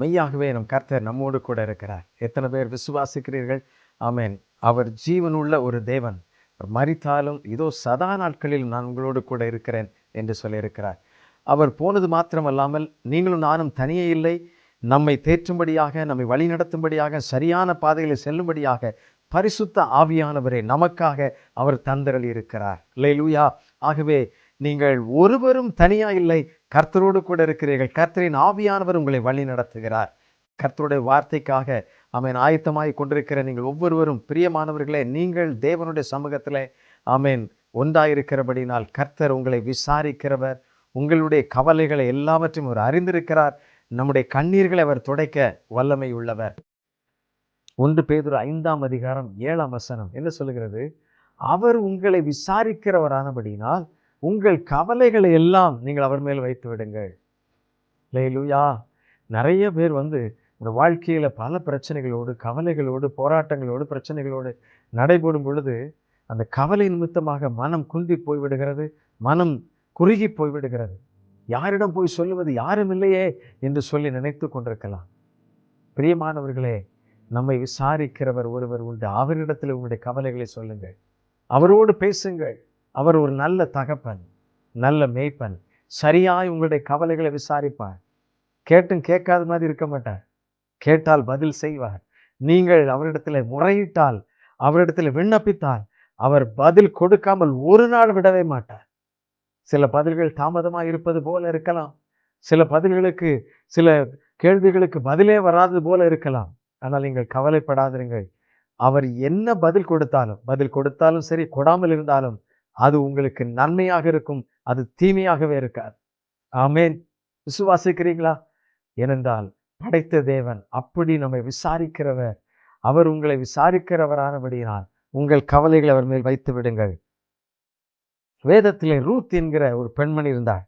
மெய்யாகவே நம் கர்த்தர் நம்மோடு கூட இருக்கிறார். எத்தனை பேர் விசுவாசிக்கிறீர்கள்? ஆமென். அவர் ஜீவனுள்ள ஒரு தேவன். மரித்தாலும் இதோ சதா நாட்களில் நான் உங்களோடு கூட இருக்கிறேன் என்று சொல்லியிருக்கிறார். அவர் போனது மாத்திரமல்லாமல் நீங்களும் நானும் தனியே இல்லை, நம்மை தேற்றும்படியாக, நம்மை வழிநடத்தும்படியாக, சரியான பாதையில் செல்லும்படியாக பரிசுத்த ஆவியானவரை நமக்காக அவர் தந்தரளி இருக்கிறார். அல்லேலூயா. ஆகவே நீங்கள் ஒருவரும் தனியா இல்லை, கர்த்தரோடு கூட இருக்கிறீர்கள். கர்த்தரின் ஆவியானவர் உங்களை வழி நடத்துகிறார். கர்த்தருடைய வார்த்தைக்காக ஆமென் ஆயத்தமாய் கொண்டிருக்கிற நீங்கள் ஒவ்வொருவரும் பிரியமானவர்களே, நீங்கள் தேவனுடைய சமூகத்திலே ஆமென் ஒன்றாயிருக்கிறபடினால் கர்த்தர் உங்களை விசாரிக்கிறவர். உங்களுடைய கவலைகளை எல்லாவற்றையும் அவர் அறிந்திருக்கிறார். நம்முடைய கண்ணீர்களை அவர் துடைக்க வல்லமை உள்ளவர். 1 பேதுரு 5:7 என்ன சொல்லுகிறது? அவர் உங்களை விசாரிக்கிறவரானபடினால் உங்கள் கவலைகளை எல்லாம் நீங்கள் அவர் மேல் வைத்து விடுங்கள். அல்லேலூயா. நிறைய பேர் இந்த வாழ்க்கையில பல பிரச்சனைகளோடு, கவலைகளோடு, போராட்டங்களோடு, பிரச்சனைகளோடு நடைபெறும் பொழுது அந்த கவலை நிமித்தமாக மனம் குன்றி போய்விடுகிறது, மனம் குறுகி போய்விடுகிறது. யாரிடம் போய் சொல்லுவது? யாரும் இல்லையே என்று சொல்லி நினைத்து கொண்டிருக்கலாம். பிரியமானவர்களே, நம்மை விசாரிக்கிறவர் ஒருவர் உண்டு. அவரிடத்தில் உங்களுடைய கவலைகளை சொல்லுங்கள், அவரோடு பேசுங்கள். அவர் ஒரு நல்ல தகப்பன், நல்ல மேய்ப்பன். சரியாய் உங்களுடைய கவலைகளை விசாரிப்பார். கேட்டும் கேட்காத மாதிரி இருக்க மாட்டார். கேட்டால் பதில் செய்வார். நீங்கள் அவரிடத்தில் முறையிட்டால், அவரிடத்தில் விண்ணப்பித்தால் அவர் பதில் கொடுக்காமல் ஒரு நாள் விடவே மாட்டார். சில பதில்கள் தாமதமாக இருப்பது போல இருக்கலாம். சில பதில்களுக்கு, சில கேள்விகளுக்கு பதிலே வராதது போல இருக்கலாம். ஆனால் நீங்கள் கவலைப்படாதிருங்கள். அவர் என்ன பதில் கொடுத்தாலும் சரி, கொடாமல் இருந்தாலும் அது உங்களுக்கு நன்மையாக இருக்கும், அது தீமையாகவே இருக்காது. ஆமென். விசுவாசிக்கிறீங்களா? ஏனென்றால் படைத்த தேவன் அப்படி நம்மை விசாரிக்கிறவர். அவர் உங்களை விசாரிக்கிறவரானபடியினால் உங்கள் கவலைகளை அவர் மேல் வைத்து விடுங்கள். வேதத்திலே ரூத் என்கிற ஒரு பெண்மணி இருந்தாள்.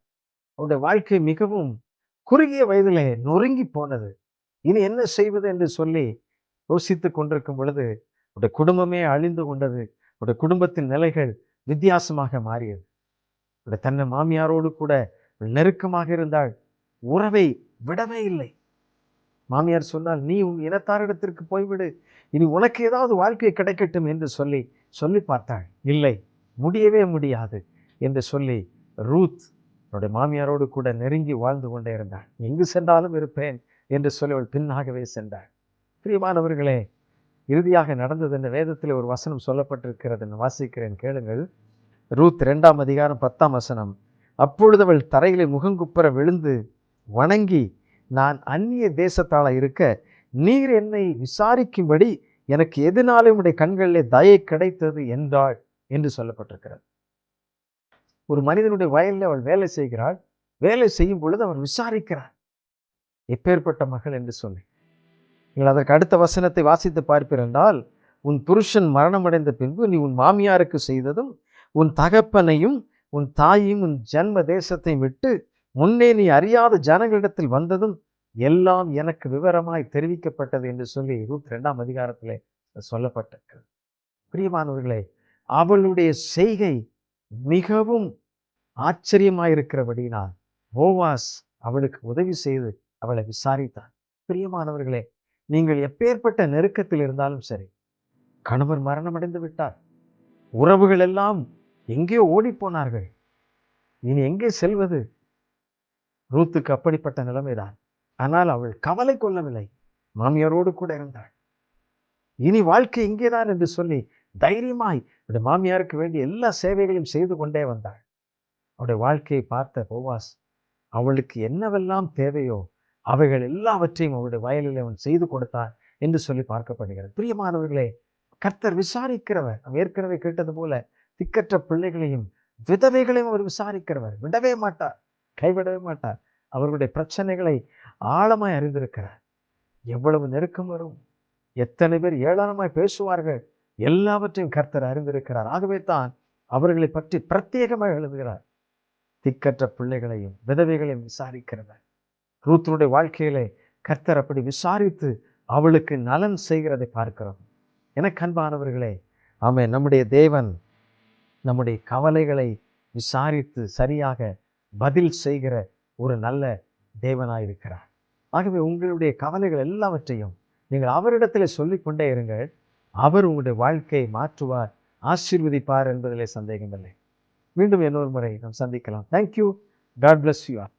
அவருடைய வாழ்க்கை மிகவும் குறுகிய வயதிலே நொறுங்கி போனது. இனி என்ன செய்வது என்று சொல்லி யோசித்துக் கொண்டிருக்கும் பொழுது அவருடைய குடும்பமே அழிந்து கொண்டது. அவருடைய குடும்பத்தின் நிலைகள் வித்தியாசமாக மாறியது. தன்னை மாமியாரோடு கூட நெருக்கமாக இருந்தாள். உறவை விடவே இல்லை. மாமியார் சொன்னால், நீ உன் இனத்தாரிடத்திற்கு போய்விடு, இனி உனக்கு ஏதாவது வாழ்க்கை கிடைக்கட்டும் என்று சொல்லி பார்த்தாள். இல்லை, முடியவே முடியாது என்று சொல்லி ரூத் அவருடைய மாமியாரோடு கூட நெருங்கி வாழ்ந்து கொண்டே இருந்தாள். எங்கு சென்றாலும் இருப்பேன் என்று சொல்லி அவள் பின்னாகவே சென்றாள். பிரியமானவர்களே, இறுதியாக நடந்தது என்ற வேதத்தில் ஒரு வசனம் சொல்லப்பட்டிருக்கிறது. வாசிக்கிறேன், கேளுங்கள். ரூத் 2:10. அப்பொழுது அவள் தரையிலே முகங்குப்புற விழுந்து வணங்கி, நான் அந்நிய தேசத்தாள இருக்க நீர் என்னை விசாரிக்கும்படி எனக்கு எதனாலும் உடைய கண்களிலே தயை கிடைத்தது என்றாள் என்று சொல்லப்பட்டிருக்கிறது. ஒரு மனிதனுடைய வயலில் அவள் வேலை செய்கிறாள். வேலை செய்யும் பொழுது அவன் விசாரிக்கிறான், எப்பேற்பட்ட மகள் என்று சொல்லி. நீங்கள் அதற்கு அடுத்த வசனத்தை வாசித்து பார்ப்பீர் என்றால், உன் புருஷன் மரணமடைந்த பின்பு நீ உன் மாமியாருக்கு செய்ததும், உன் தகப்பனையும் உன் தாயையும் உன் ஜன்ம தேசத்தை விட்டு முன்னே நீ அறியாத ஜனங்களிடத்தில் வந்ததும் எல்லாம் எனக்கு விவரமாய் தெரிவிக்கப்பட்டது என்று சொல்லி ரூத் 2 சொல்லப்பட்டிருக்கிறது. பிரியமானவர்களே, அவளுடைய செய்கை மிகவும் ஆச்சரியமாயிருக்கிறபடினால் போவாஸ் அவளுக்கு உதவி செய்து அவளை விசாரித்தான். பிரியமானவர்களே, நீங்கள் எப்பேற்பட்ட நெருக்கத்தில் இருந்தாலும் சரி, கணவர் மரணமடைந்து விட்டார், உறவுகள் எல்லாம் எங்கே ஓடி போனார்கள், இனி எங்கே செல்வது? ரூத்துக்கு அப்படிப்பட்ட நிலைமைதான். ஆனால் அவள் கவலை கொள்ளவில்லை, மாமியாரோடு கூட இருந்தாள். இனி வாழ்க்கை இங்கேதான் என்று சொல்லி தைரியமாய் அவருடைய மாமியாருக்கு வேண்டிய எல்லா சேவைகளையும் செய்து கொண்டே வந்தாள். அவருடைய வாழ்க்கையை பார்த்த போவாஸ் அவளுக்கு என்னவெல்லாம் தேவையோ அவைகள் எல்லாவற்றையும் அவருடைய வயலில் அவன் செய்து கொடுத்தான் என்று சொல்லி பார்க்கப்படுகிறது. பிரியமானவர்களே, கர்த்தர் விசாரிக்கிறவர். நாம் ஏற்கனவே கேட்டது போல திக்கற்ற பிள்ளைகளையும் விதவைகளையும் அவர் விசாரிக்கிறவர். விடவே மாட்டார், கைவிடவே மாட்டார். அவர்களுடைய பிரச்சனைகளை ஆழமாய் அறிந்திருக்கிறார். எவ்வளவு நெருக்கம் வரும், எத்தனை பேர் ஏளனமாய் பேசுவார்கள், எல்லாவற்றையும் கர்த்தர் அறிந்திருக்கிறார். ஆகவே தான் அவர்களை பற்றி பிரத்யேகமாக எழுதுகிறார். திக்கற்ற பிள்ளைகளையும் விதவைகளையும் விசாரிக்கிறவர். ரூத்தினுடைய வாழ்க்கையிலே கர்த்தர் அப்படி விசாரித்து அவளுக்கு நலன் செய்கிறதை பார்க்கிறோம். எனக்கு அன்பானவர்களே, ஆமென், நம்முடைய தேவன் நம்முடைய கவலைகளை விசாரித்து சரியாக பதில் செய்கிற ஒரு நல்ல தேவனாயிருக்கிறார். ஆகவே உங்களுடைய கவலைகள் எல்லாவற்றையும் நீங்கள் அவரிடத்தில் சொல்லிக்கொண்டே இருங்கள். அவர் உங்களுடைய வாழ்க்கையை மாற்றுவார், ஆசீர்வதிப்பார் என்பதிலே சந்தேகமில்லை. மீண்டும் இன்னொரு முறை நாம் சந்திக்கலாம். Thank you. God bless you all.